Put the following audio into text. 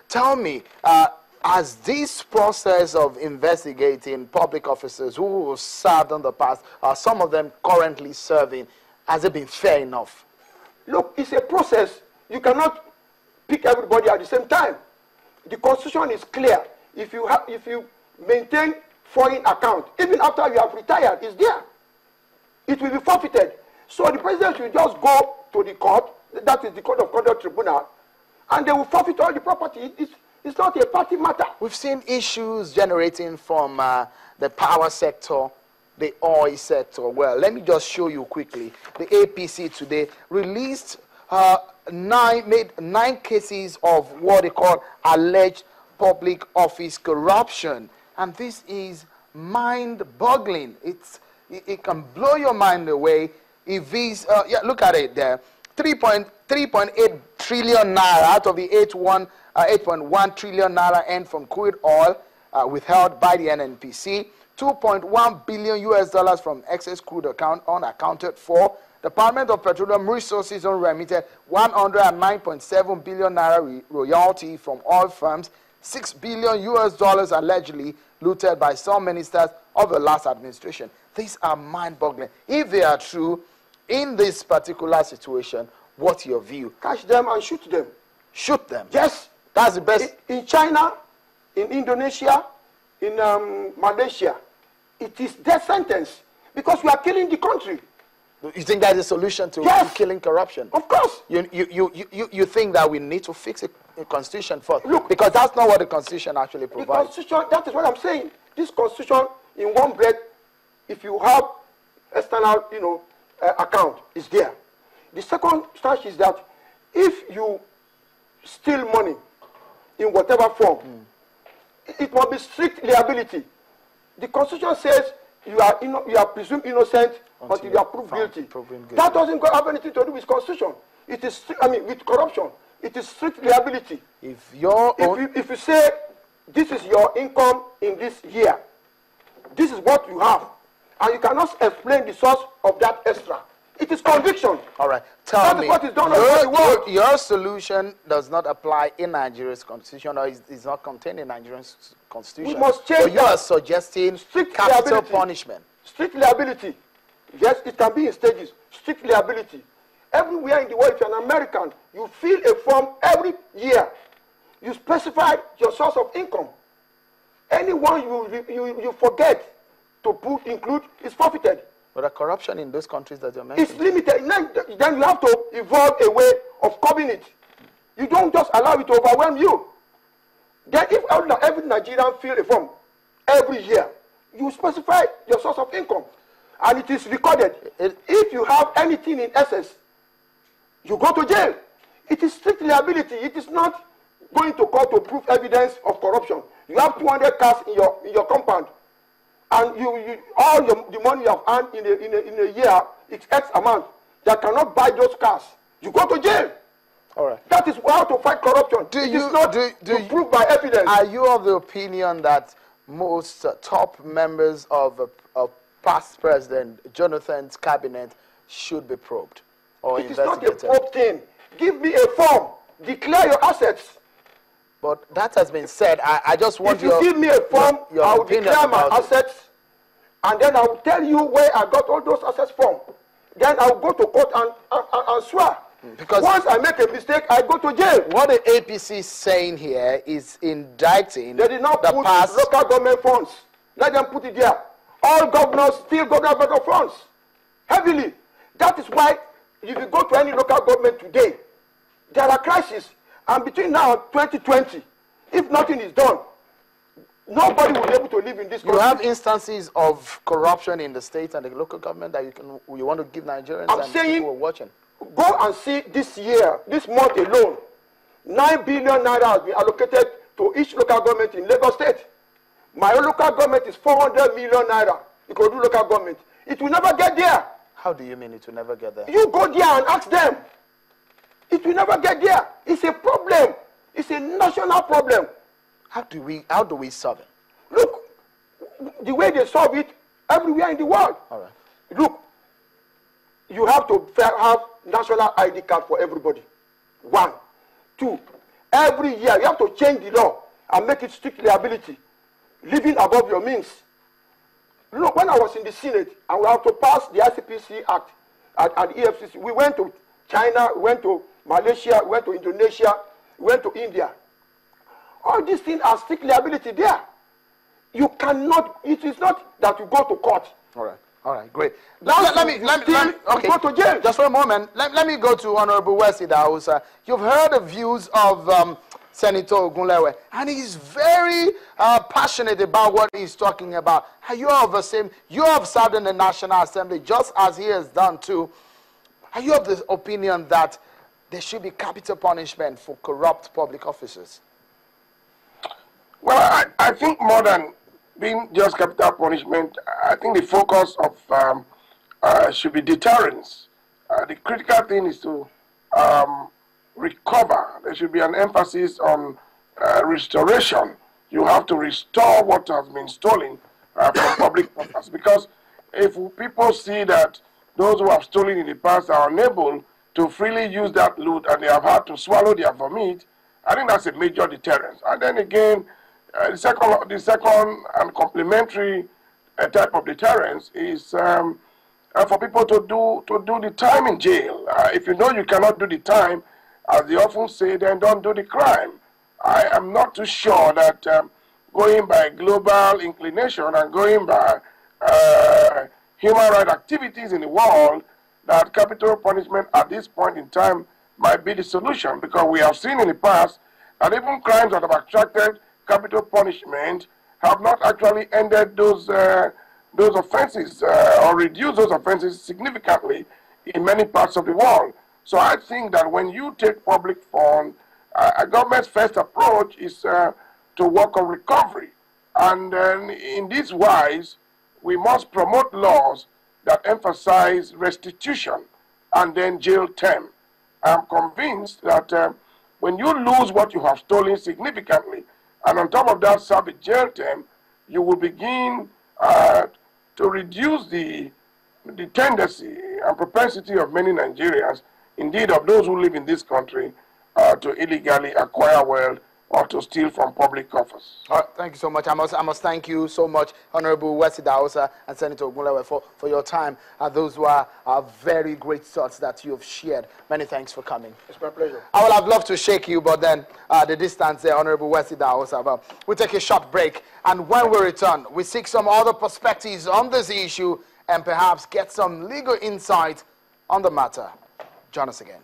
tell me, has this process of investigating public officers who have served in the past, some of them currently serving, has it been fair enough? Look, it's a process. You cannot pick everybody at the same time. The Constitution is clear. If you maintain foreign account, even after you have retired, it's there. It will be forfeited. So the president will just go to the court, that is the Code of Conduct Tribunal, and they will forfeit all the property. It's not a party matter. We've seen issues generating from the power sector, the oil sector. Well, let me just show you quickly. The APC today released made 9 cases of what they call alleged public office corruption. And this is mind-boggling. It can blow your mind away if these, yeah, look at it there. 3.8 trillion naira out of the 8.1 trillion naira earned from crude oil withheld by the NNPC. 2.1 billion US dollars from excess crude account unaccounted for. Department of Petroleum Resources remitted 109.7 billion naira royalty from oil firms. 6 billion US dollars allegedly looted by some ministers of the last administration. These are mind-boggling. If they are true, in this particular situation, what's your view? Catch them and shoot them. Shoot them? Yes. That's the best. In China, in Indonesia, in Malaysia, it is death sentence because we are killing the country. You think that is a solution to killing corruption? Of course. You think that we need to fix a constitution first? Look, because that's not what the constitution actually provides. The constitution, that is what I'm saying. This constitution, in one breath, if you have external, account, is there. The second stage is that if you steal money in whatever form, it must be strict liability. The constitution says you are presumed innocent until you are proved guilty. That doesn't have anything to do with constitution. It is, with corruption. It is strict liability. If you say this is your income in this year, this is what you have, and you cannot explain the source of that extra, it is conviction. All right. Tell me, what is done around the world. Your solution does not apply in Nigeria's constitution, or is not contained in Nigeria's constitution. We must change. So you are suggesting strict capital liability. Punishment. Strict liability. Yes, it can be in stages. Strict liability. Everywhere in the world, if you're an American, you fill a form every year. You specify your source of income. Anyone you forget to include is forfeited. But the corruption in those countries that you're mentioning, it's limited. Then you have to evolve a way of curbing it. You don't just allow it to overwhelm you. Then if every Nigerian fill a form every year, you specify your source of income. And it is recorded. If you have anything in excess, you go to jail. It is strict liability. It is not going to court to prove evidence of corruption. You have 200 cars in your compound, and the money you have earned in a year, it's X amount. That cannot buy those cars. You go to jail. All right. That is how to fight corruption. It is not to prove by evidence. Are you of the opinion that most top members of past President Jonathan's cabinet should be probed or investigated? It is not a probe thing. Give me a form. Declare your assets. But that has been said. I just want if you give me a form, I will declare my assets, and then I will tell you where I got all those assets from. Then I will go to court and swear. Because once I make a mistake, I go to jail. What the APC is saying here is indicting they did not put local government funds. Let them put it there. All governors steal government funds heavily. That is why if you go to any local government today, there are crises. And between now and 2020, if nothing is done, nobody will be able to live in this country. You have instances of corruption in the state and the local government that you want to give Nigerians and people who are watching. Go and see this year, this month alone, 9 billion naira has been allocated to each local government in Lagos State. My local government is 400 million naira. You could do local government. It will never get there. How do you mean it will never get there? You go there and ask them. It will never get there. It's a problem. It's a national problem. How do we solve it? Look, the way they solve it everywhere in the world. All right. Look, you have to have national ID card for everybody. 1. 2. Every year, you have to change the law and make it strict liability, living above your means. You know, when I was in the Senate and we have to pass the ICPC Act at EFCC, we went to China, we went to Malaysia, we went to Indonesia, we went to India. All these things are strict liability there. You cannot, it is not that you go to court. All right, great. Let me okay. Go to jail. Just for a moment, let me go to Honorable Wesley Dawusa. You've heard the views of Senator Ogunlewe, and he's very passionate about what he's talking about. You are of the same, you have served in the National Assembly just as he has done too. Are you of the opinion that there should be capital punishment for corrupt public officers? Well, I think more than being just capital punishment, I think the focus of should be deterrence. The critical thing is to recover. There should be an emphasis on restoration. You have to restore what has been stolen from public purpose. Because if people see that those who have stolen in the past are unable to freely use that loot and they have had to swallow their vomit, I think that's a major deterrence. And then again, the second and complementary type of deterrence is for people to do the time in jail. If you know you cannot do the time, as they often say, then don't do the crime. I am not too sure that going by global inclination and going by human rights activities in the world, that capital punishment at this point in time might be the solution, because we have seen in the past that even crimes that have attracted capital punishment have not actually ended those offenses or reduced those offenses significantly in many parts of the world. So I think that when you take public funds, a government's first approach is to work on recovery. And in this wise, we must promote laws that emphasize restitution and then jail term. I'm convinced that when you lose what you have stolen significantly, and on top of that serve a jail term, you will begin to reduce the tendency and propensity of many Nigerians, indeed of those who live in this country, to illegally acquire wealth or to steal from public coffers. Thank you so much. I must thank you so much, Honorable Wesley Dawusa and Senator Ogunlewe, for your time. Those were very great thoughts that you have shared. Many thanks for coming. It's my pleasure. I would have loved to shake you, but then the distance there, Honorable Wesley Dawusa. But we'll take a short break, and when we return, we seek some other perspectives on this issue and perhaps get some legal insight on the matter. Join us again.